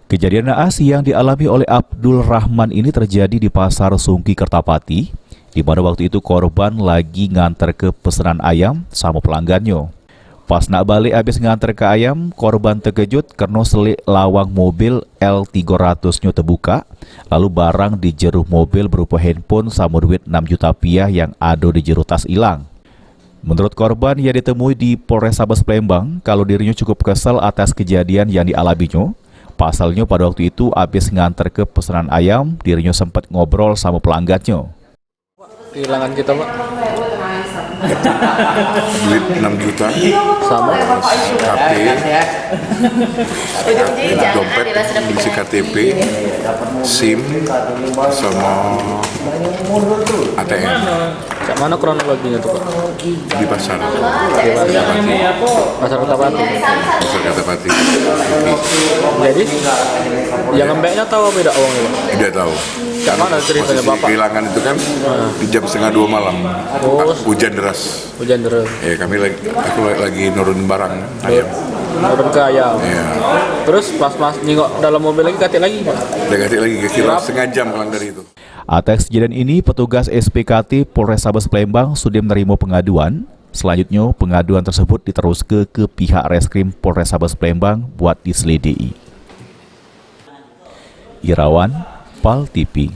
Kejadian naas yang dialami oleh Abdul Rahman ini terjadi di Pasar Sungki Kertapati, di mana waktu itu korban lagi nganter ke pesanan ayam sama pelanggannya. Pas nak balik habis nganter ke ayam, korban terkejut karena selik lawang mobil L300-nya terbuka, lalu barang di jero mobil berupa handphone sama duit 6 juta rupiah yang ada di jero tas hilang. Menurut korban yang ditemui di Polrestabes Palembang, kalau dirinya cukup kesal atas kejadian yang dialaminya. Pasalnya pada waktu itu habis nganter ke pesanan ayam, dirinya sempat ngobrol sama pelanggannya. Kehilangan kita, Pak. Duit 6 juta Sama HP, dompet, isi KTP, SIM, sama ATM. Cak mana kronologinya tuh, Pak? Di pasar Pasar Kertapati. Pasar Kertapati. Jadi yang ngembeknya tahu apa tidak uangnya, Pak? Tidak tahu. Cak mana ceritanya, Posisi Bapak? kehilangan itu kan di jam 1:30 malam. Hujan deras. Hujan deras. Aku lagi nurun barang ayam. Turun ke ayam. Ya. Terus pas nengok dalam mobil lagi katik lagi, Pak. Udah ganti lagi kira setengah jam pulang dari itu. Atas kejadian ini, petugas SPKT Polrestabes Palembang sudah menerima pengaduan. Selanjutnya, pengaduan tersebut diteruskan ke pihak Reskrim Polrestabes Palembang buat diselidiki. Irawan, PAL TV.